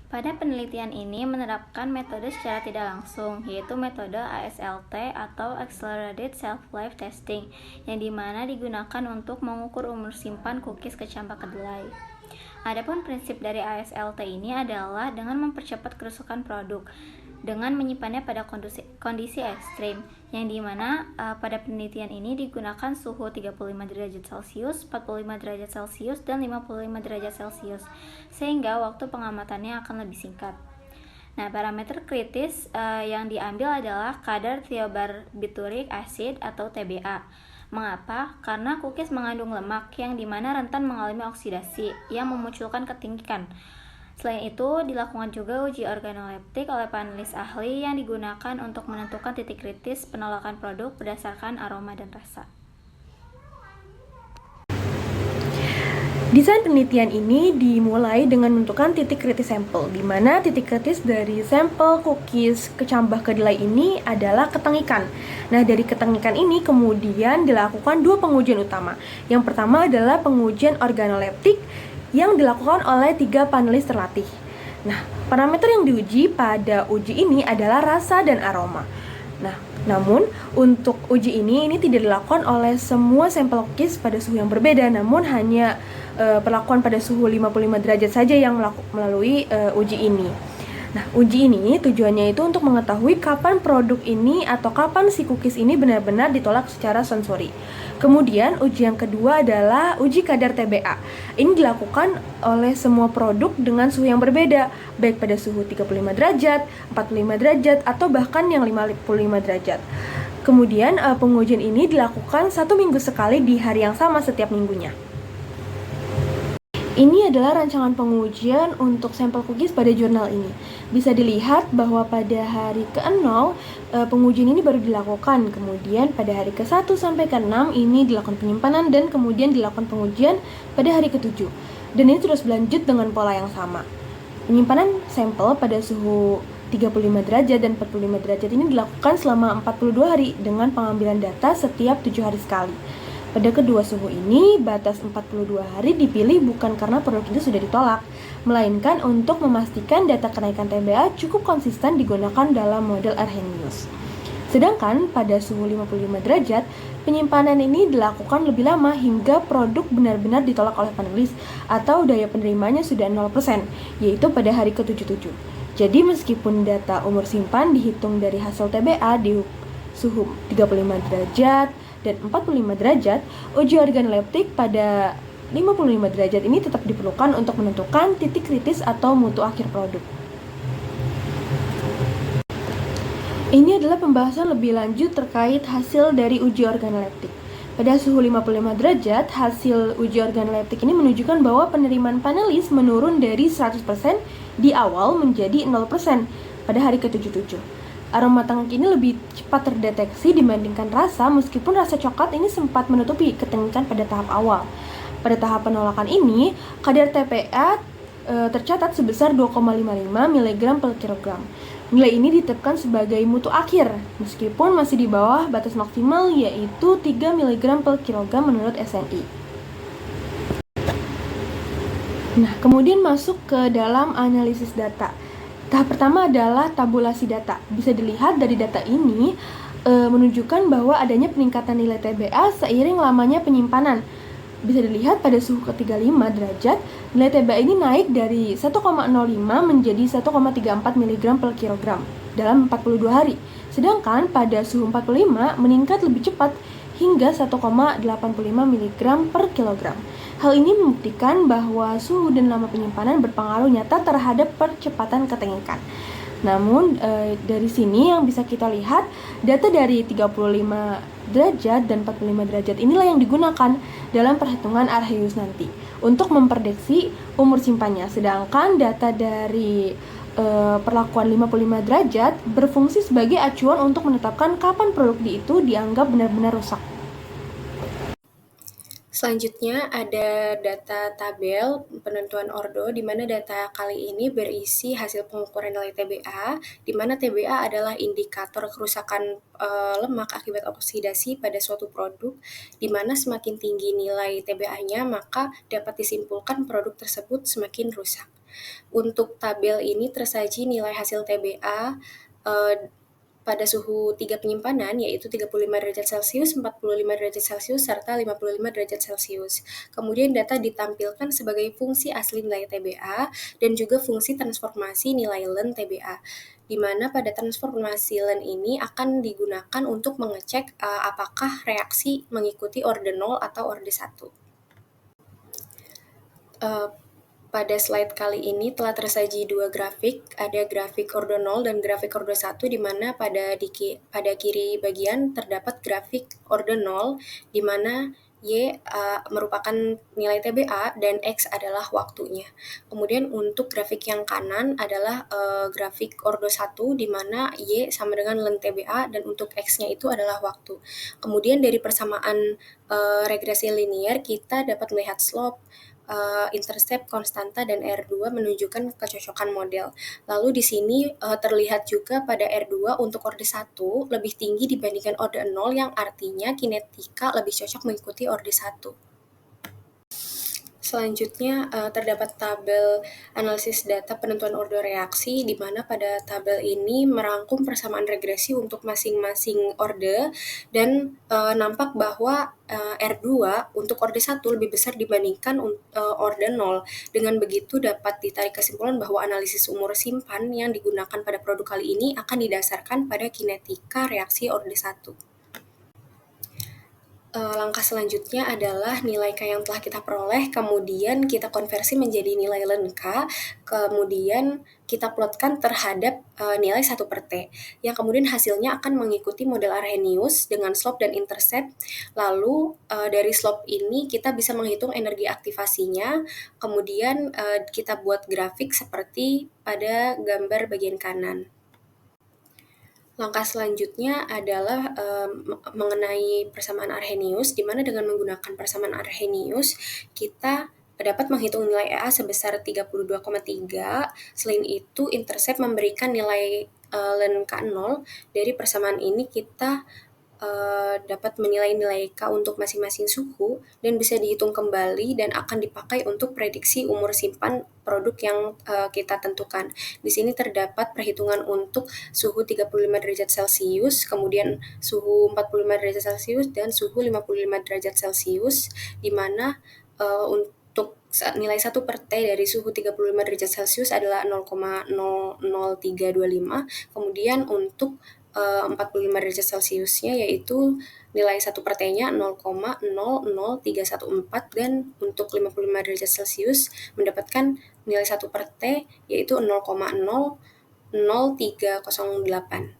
Pada penelitian ini menerapkan metode secara tidak langsung, yaitu metode ASLT atau Accelerated Shelf-Life Testing, yang dimana digunakan untuk mengukur umur simpan cookies kecambah kedelai. Adapun prinsip dari ASLT ini adalah dengan mempercepat kerusakan produk dengan menyimpannya pada kondisi ekstrim, yang dimana pada penelitian ini digunakan suhu 35 derajat Celcius, 45 derajat Celcius, dan 55 derajat Celcius, sehingga waktu pengamatannya akan lebih singkat. Nah, parameter kritis yang diambil adalah kadar thiobarbituric acid atau TBA. Mengapa? Karena cookies mengandung lemak yang dimana rentan mengalami oksidasi yang memunculkan ketinggian. Selain itu, dilakukan juga uji organoleptik oleh panelis ahli yang digunakan untuk menentukan titik kritis penolakan produk berdasarkan aroma dan rasa. Desain penelitian ini dimulai dengan menentukan titik kritis sampel, di mana titik kritis dari sampel cookies kecambah kedelai ini adalah ketengikan. Nah, dari ketengikan ini kemudian dilakukan dua pengujian utama. Yang pertama adalah pengujian organoleptik yang dilakukan oleh 3 panelis terlatih. Nah, parameter yang diuji pada uji ini adalah rasa dan aroma. Nah, namun untuk uji ini tidak dilakukan oleh semua sampel cookies pada suhu yang berbeda, namun hanya perlakuan pada suhu 55 derajat saja yang melalui uji ini. Nah, uji ini tujuannya itu untuk mengetahui kapan produk ini atau kapan si cookies ini benar-benar ditolak secara sensori. Kemudian uji yang kedua adalah uji kadar TBA. Ini dilakukan oleh semua produk dengan suhu yang berbeda, baik pada suhu 35 derajat, 45 derajat, atau bahkan yang 55 derajat. Kemudian pengujian ini dilakukan 1 minggu sekali di hari yang sama setiap minggunya. Ini adalah rancangan pengujian untuk sampel cookies pada jurnal ini. Bisa dilihat bahwa pada hari ke-0 pengujian ini baru dilakukan. Kemudian pada hari ke-1 sampai ke-6 ini dilakukan penyimpanan dan kemudian dilakukan pengujian pada hari ke-7. Dan ini terus berlanjut dengan pola yang sama. Penyimpanan sampel pada suhu 35 derajat dan 45 derajat ini dilakukan selama 42 hari dengan pengambilan data setiap 7 hari sekali. Pada kedua suhu ini, batas 42 hari dipilih bukan karena produk itu sudah ditolak, melainkan untuk memastikan data kenaikan TBA cukup konsisten digunakan dalam model Arrhenius. Sedangkan pada suhu 55 derajat, penyimpanan ini dilakukan lebih lama hingga produk benar-benar ditolak oleh panelis atau daya penerimanya sudah 0%, yaitu pada hari ke-77. Jadi meskipun data umur simpan dihitung dari hasil TBA di suhu 35 derajat, dan 45 derajat, uji organoleptik pada 55 derajat ini tetap diperlukan untuk menentukan titik kritis atau mutu akhir produk. Ini adalah pembahasan lebih lanjut terkait hasil dari uji organoleptik. Pada suhu 55 derajat, hasil uji organoleptik ini menunjukkan bahwa penerimaan panelis menurun dari 100% di awal menjadi 0% pada hari ke-77. Aroma tangki ini lebih cepat terdeteksi dibandingkan rasa, meskipun rasa coklat ini sempat menutupi ketengikan pada tahap awal. Pada tahap penolakan ini, kadar TPA tercatat sebesar 2,55 mg per kilogram. Nilai ini ditetapkan sebagai mutu akhir, meskipun masih di bawah batas maksimal yaitu 3 mg per kilogram menurut SNI. Nah, kemudian masuk ke dalam analisis data. Tahap pertama adalah tabulasi data. Bisa dilihat dari data ini menunjukkan bahwa adanya peningkatan nilai TBA seiring lamanya penyimpanan. Bisa dilihat pada suhu ke-35 derajat, nilai TBA ini naik dari 1,05 menjadi 1,34 mg per kilogram dalam 42 hari. Sedangkan pada suhu 45 meningkat lebih cepat hingga 1,85 mg per kilogram. Hal ini membuktikan bahwa suhu dan lama penyimpanan berpengaruh nyata terhadap percepatan ketengikan. Namun dari sini yang bisa kita lihat, data dari 35 derajat dan 45 derajat inilah yang digunakan dalam perhitungan Arrhenius nanti untuk memprediksi umur simpannya. Sedangkan data dari perlakuan 55 derajat berfungsi sebagai acuan untuk menetapkan kapan produk itu dianggap benar-benar rusak. Selanjutnya ada data tabel penentuan ordo, di mana data kali ini berisi hasil pengukuran nilai TBA, di mana TBA adalah indikator kerusakan lemak akibat oksidasi pada suatu produk, di mana semakin tinggi nilai TBA-nya, maka dapat disimpulkan produk tersebut semakin rusak. Untuk tabel ini tersaji nilai hasil TBA pada suhu 3 penyimpanan, yaitu 35 derajat Celcius, 45 derajat Celcius, serta 55 derajat Celcius. Kemudian data ditampilkan sebagai fungsi asli nilai TBA dan juga fungsi transformasi nilai Len TBA, di mana pada transformasi Len ini akan digunakan untuk mengecek apakah reaksi mengikuti orde 0 atau orde 1. Pada slide kali ini telah tersaji dua grafik, ada grafik ordo 0 dan grafik ordo 1, di mana pada kiri bagian terdapat grafik ordo 0, di mana Y merupakan nilai TBA dan X adalah waktunya. Kemudian untuk grafik yang kanan adalah grafik ordo 1, di mana Y sama dengan Len TBA dan untuk X-nya itu adalah waktu. Kemudian dari persamaan regresi linear kita dapat melihat slope, intercept, konstanta, dan R2 menunjukkan kecocokan model. Lalu di sini terlihat juga pada R2 untuk orde 1 lebih tinggi dibandingkan orde 0, yang artinya kinetika lebih cocok mengikuti orde 1. Selanjutnya terdapat tabel analisis data penentuan ordo reaksi, di mana pada tabel ini merangkum persamaan regresi untuk masing-masing orde, dan nampak bahwa R2 untuk orde 1 lebih besar dibandingkan orde 0. Dengan begitu dapat ditarik kesimpulan bahwa analisis umur simpan yang digunakan pada produk kali ini akan didasarkan pada kinetika reaksi orde 1. Langkah selanjutnya adalah nilai K yang telah kita peroleh, kemudian kita konversi menjadi nilai Len K, kemudian kita plotkan terhadap nilai 1/T, yang kemudian hasilnya akan mengikuti model Arrhenius dengan slope dan intercept. Lalu dari slope ini kita bisa menghitung energi aktivasinya, kemudian kita buat grafik seperti pada gambar bagian kanan. Langkah selanjutnya adalah mengenai persamaan Arrhenius, di mana dengan menggunakan persamaan Arrhenius kita dapat menghitung nilai EA sebesar 32,3. Selain itu, intercept memberikan nilai Len K0. Dari persamaan ini kita dapat menilai nilai K untuk masing-masing suhu dan bisa dihitung kembali dan akan dipakai untuk prediksi umur simpan produk yang kita tentukan. Di sini terdapat perhitungan untuk suhu 35 derajat Celcius, kemudian suhu 45 derajat Celcius, dan suhu 55 derajat Celcius, di mana untuk nilai 1/T dari suhu 35 derajat Celcius adalah 0,00325, kemudian untuk 45 derajat Celciusnya yaitu nilai 1/T-nya 0,00314, dan untuk 55 derajat Celcius mendapatkan nilai 1/T yaitu 0,00308.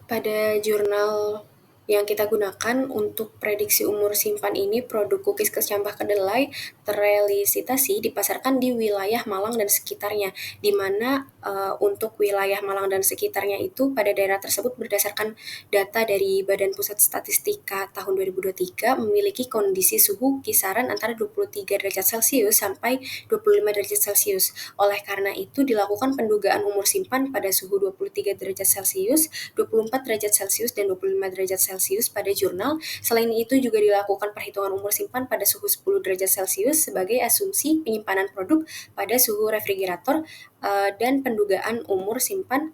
Pada jurnal yang kita gunakan untuk prediksi umur simpan ini, produk cookies kecambah kedelai terrealisitasi dipasarkan di wilayah Malang dan sekitarnya, di mana untuk wilayah Malang dan sekitarnya itu pada daerah tersebut berdasarkan data dari Badan Pusat Statistika tahun 2023 memiliki kondisi suhu kisaran antara 23 derajat Celcius sampai 25 derajat Celcius. Oleh karena itu dilakukan pendugaan umur simpan pada suhu 23 derajat Celcius, 24 derajat Celcius, dan 25 derajat Celcius pada jurnal. Selain itu juga dilakukan perhitungan umur simpan pada suhu 10 derajat Celcius sebagai asumsi penyimpanan produk pada suhu refrigerator, dan pendugaan umur simpan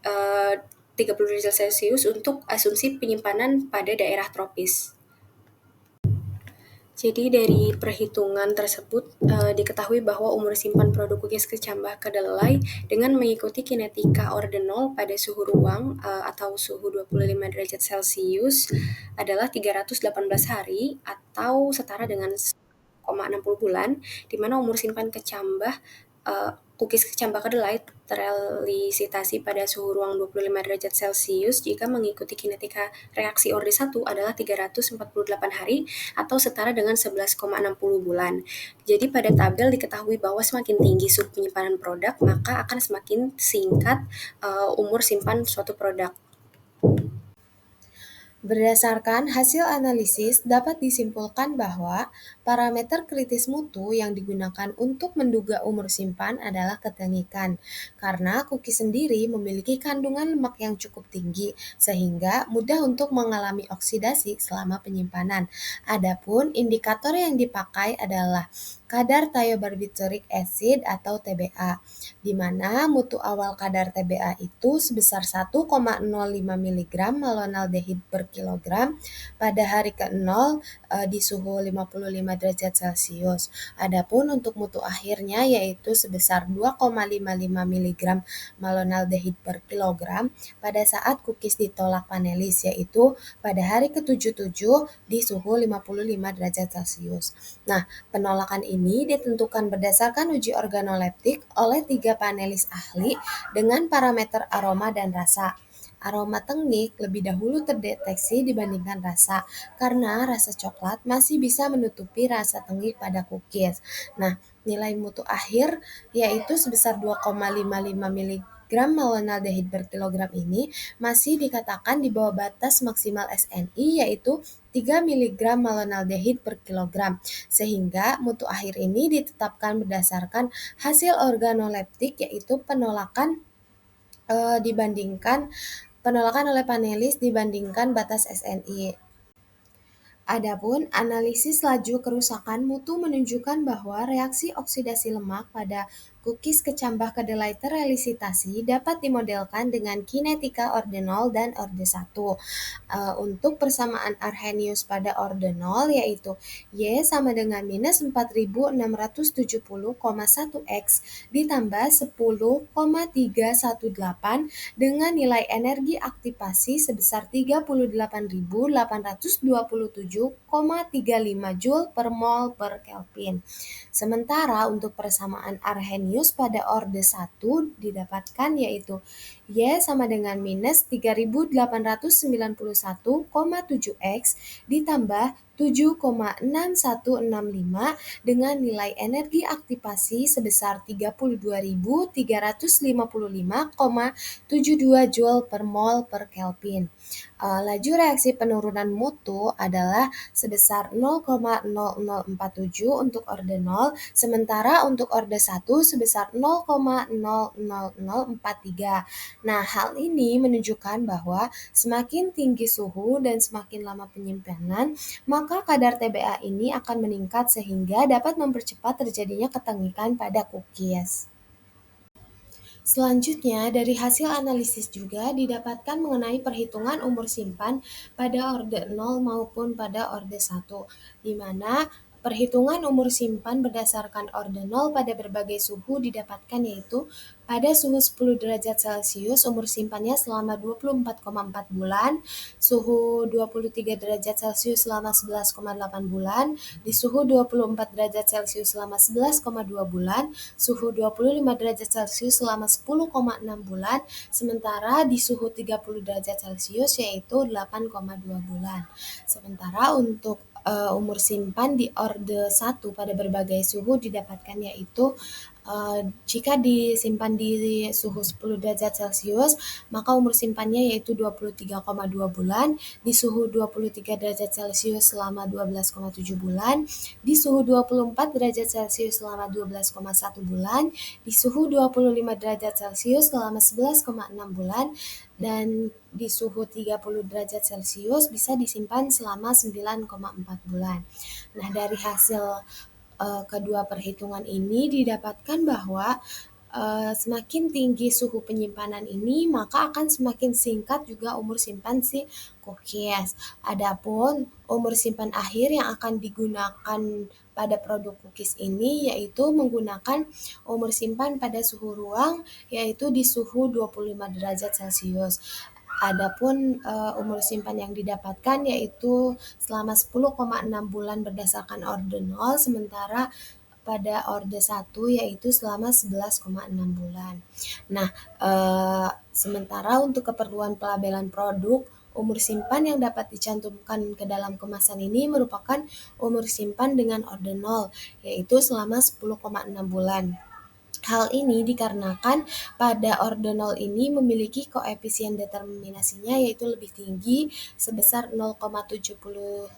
30 derajat Celcius untuk asumsi penyimpanan pada daerah tropis. Jadi dari perhitungan tersebut diketahui bahwa umur simpan produk cookies kecambah kedelai dengan mengikuti kinetika orde 0 pada suhu ruang atau suhu 25 derajat Celcius adalah 318 hari atau setara dengan 60 bulan, di mana umur simpan kecambah cookies kecambah kedelai terrealisitasi pada suhu ruang 25 derajat Celcius jika mengikuti kinetika reaksi orde 1 adalah 348 hari atau setara dengan 11,60 bulan. Jadi pada tabel diketahui bahwa semakin tinggi suhu penyimpanan produk, maka akan semakin singkat umur simpan suatu produk. Berdasarkan hasil analisis, dapat disimpulkan bahwa parameter kritis mutu yang digunakan untuk menduga umur simpan adalah ketengikan, karena cookies sendiri memiliki kandungan lemak yang cukup tinggi, sehingga mudah untuk mengalami oksidasi selama penyimpanan. Adapun indikator yang dipakai adalah kadar thiobarbituric acid atau TBA, di mana mutu awal kadar TBA itu sebesar 1,05 mg malonaldehid per kilogram pada hari ke-0 di suhu 55 derajat Celcius. Adapun untuk mutu akhirnya yaitu sebesar 2,55 mg malonaldehid per kilogram pada saat cookies ditolak panelis, yaitu pada hari ke-77 di suhu 55 derajat Celcius. Nah, penolakan ini ditentukan berdasarkan uji organoleptik oleh 3 panelis ahli dengan parameter aroma dan rasa. Aroma tengik lebih dahulu terdeteksi dibandingkan rasa, karena rasa coklat masih bisa menutupi rasa tengik pada cookies. Nah, nilai mutu akhir yaitu sebesar 2,55 mg malonaldehid per kilogram ini masih dikatakan di bawah batas maksimal SNI, yaitu 3 mg malonaldehid per kilogram, sehingga mutu akhir ini ditetapkan berdasarkan hasil organoleptik, yaitu penolakan oleh panelis dibandingkan batas SNI. Adapun analisis laju kerusakan mutu menunjukkan bahwa reaksi oksidasi lemak pada cookies kecambah kedelai terrealisitasi dapat dimodelkan dengan kinetika ordenol dan orde 1. Untuk persamaan Arrhenius pada orde 0 yaitu Y sama dengan minus 4670,1 X ditambah 10,318 dengan nilai energi aktivasi sebesar 38.827,35 Joule per mol per Kelvin. Sementara untuk persamaan Arrhenius pada orde 1 didapatkan yaitu Y sama dengan minus 3891,7 X ditambah 7,6165 dengan nilai energi aktivasi sebesar 32.355,72 Joule per mol per Kelvin. Laju reaksi penurunan mutu adalah sebesar 0,0047 untuk orde 0, sementara untuk orde 1 sebesar 0,00043. Nah, hal ini menunjukkan bahwa semakin tinggi suhu dan semakin lama penyimpanan, maka kadar TBA ini akan meningkat sehingga dapat mempercepat terjadinya ketengikan pada cookies. Selanjutnya, dari hasil analisis juga didapatkan mengenai perhitungan umur simpan pada orde 0 maupun pada orde 1, di mana perhitungan umur simpan berdasarkan orde 0 pada berbagai suhu didapatkan yaitu pada suhu 10 derajat Celcius umur simpannya selama 24,4 bulan, suhu 23 derajat Celcius selama 11,8 bulan, di suhu 24 derajat Celcius selama 11,2 bulan, suhu 25 derajat Celcius selama 10,6 bulan, sementara di suhu 30 derajat Celcius yaitu 8,2 bulan. Sementara untuk umur simpan di orde 1 pada berbagai suhu didapatkan yaitu jika disimpan di suhu 10 derajat Celcius, maka umur simpannya yaitu 23,2 bulan, di suhu 23 derajat Celcius selama 12,7 bulan, di suhu 24 derajat Celcius selama 12,1 bulan, di suhu 25 derajat Celcius selama 11,6 bulan, dan di suhu 30 derajat Celcius bisa disimpan selama 9,4 bulan. Nah, dari hasil kedua perhitungan ini didapatkan bahwa semakin tinggi suhu penyimpanan ini, maka akan semakin singkat juga umur simpan si cookies. Adapun umur simpan akhir yang akan digunakan pada produk cookies ini yaitu menggunakan umur simpan pada suhu ruang yaitu di suhu 25 derajat Celcius. Adapun umur simpan yang didapatkan yaitu selama 10,6 bulan berdasarkan orde 0, sementara pada orde 1 yaitu selama 11,6 bulan. Nah, sementara untuk keperluan pelabelan produk, umur simpan yang dapat dicantumkan ke dalam kemasan ini merupakan umur simpan dengan orde 0, yaitu selama 10,6 bulan. Hal ini dikarenakan pada ordinal ini memiliki koefisien determinasinya yaitu lebih tinggi sebesar 0,73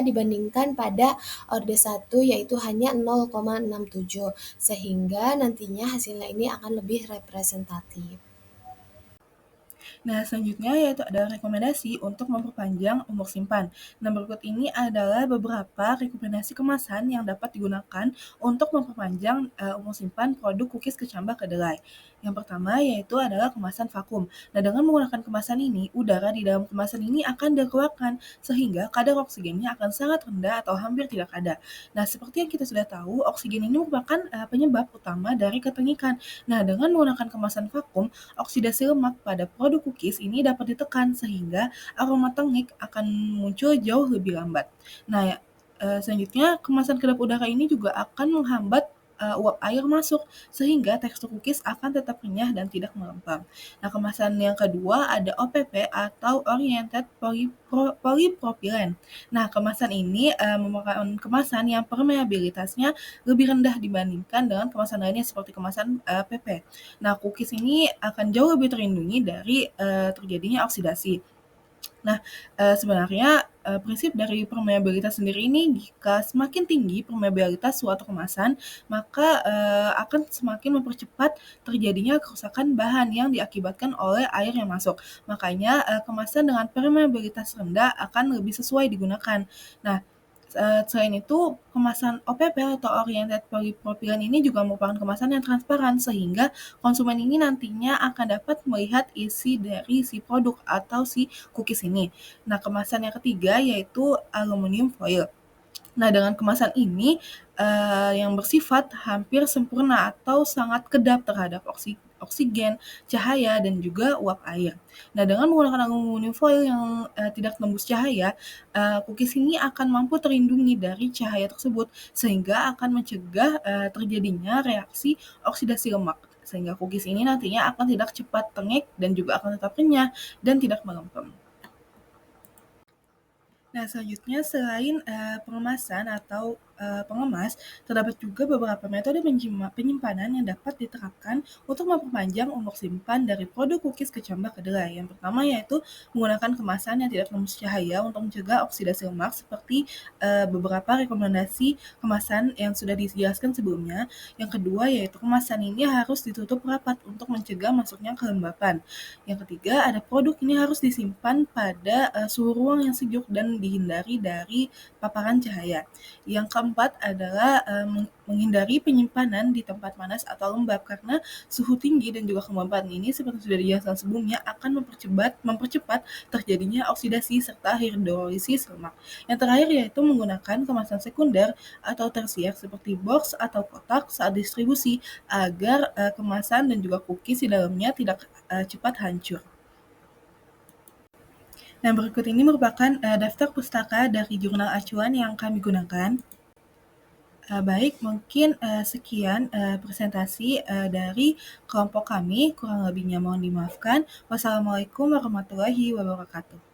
dibandingkan pada orde 1 yaitu hanya 0,67, sehingga nantinya hasilnya ini akan lebih representatif. Nah, selanjutnya yaitu ada rekomendasi untuk memperpanjang umur simpan. Nah, berikut ini adalah beberapa rekomendasi kemasan yang dapat digunakan untuk memperpanjang umur simpan produk cookies kecambah kedelai. Yang pertama yaitu adalah kemasan vakum. Nah, dengan menggunakan kemasan ini, udara di dalam kemasan ini akan dikeluarkan sehingga kadar oksigennya akan sangat rendah atau hampir tidak ada. Nah, seperti yang kita sudah tahu, oksigen ini merupakan penyebab utama dari ketengikan. Nah, dengan menggunakan kemasan vakum, oksidasi lemak pada produk cookies ini dapat ditekan sehingga aroma tengik akan muncul jauh lebih lambat. Nah, selanjutnya kemasan kedap udara ini juga akan menghambat uap air masuk sehingga tekstur cookies akan tetap renyah dan tidak melempem. Nah, kemasan yang kedua ada OPP atau Oriented Polypropylene. Nah, kemasan ini merupakan kemasan yang permeabilitasnya lebih rendah dibandingkan dengan kemasan lainnya seperti kemasan PP. Nah, cookies ini akan jauh lebih terlindungi dari terjadinya oksidasi. Nah, sebenarnya prinsip dari permeabilitas sendiri ini jika semakin tinggi permeabilitas suatu kemasan, maka akan semakin mempercepat terjadinya kerusakan bahan yang diakibatkan oleh air yang masuk. Makanya kemasan dengan permeabilitas rendah akan lebih sesuai digunakan. Nah, selain itu, kemasan OPP atau Oriented Polypropylene ini juga merupakan kemasan yang transparan sehingga konsumen ini nantinya akan dapat melihat isi dari si produk atau si cookies ini. Nah, kemasan yang ketiga yaitu aluminium foil. Nah, dengan kemasan ini yang bersifat hampir sempurna atau sangat kedap terhadap oksigen, cahaya, dan juga uap air. Nah, dengan menggunakan aluminium foil yang tidak tembus cahaya, cookies ini akan mampu terlindungi dari cahaya tersebut sehingga akan mencegah terjadinya reaksi oksidasi lemak. Sehingga cookies ini nantinya akan tidak cepat tengik dan juga akan tetap renyah dan tidak melempem. Nah, selanjutnya selain pengemasan atau pengemas, terdapat juga beberapa metode penyimpanan yang dapat diterapkan untuk memperpanjang umur simpan dari produk cookies kecambah kedelai. Yang pertama yaitu menggunakan kemasan yang tidak tembus cahaya untuk mencegah oksidasi lemak seperti beberapa rekomendasi kemasan yang sudah dijelaskan sebelumnya. Yang kedua yaitu kemasan ini harus ditutup rapat untuk mencegah masuknya kelembapan. Yang ketiga, ada produk ini harus disimpan pada suhu ruang yang sejuk dan dihindari dari paparan cahaya. Yang keempat adalah menghindari penyimpanan di tempat panas atau lembab karena suhu tinggi dan juga kelembapan ini seperti sudah dijelaskan sebelumnya akan mempercepat terjadinya oksidasi serta hidrolisis lemak. Yang terakhir yaitu menggunakan kemasan sekunder atau tersier seperti box atau kotak saat distribusi agar kemasan dan juga cookies di dalamnya tidak cepat hancur. Nah, berikut ini merupakan daftar pustaka dari jurnal acuan yang kami gunakan. Baik, mungkin sekian presentasi dari kelompok kami. Kurang lebihnya mohon dimaafkan. Wassalamualaikum warahmatullahi wabarakatuh.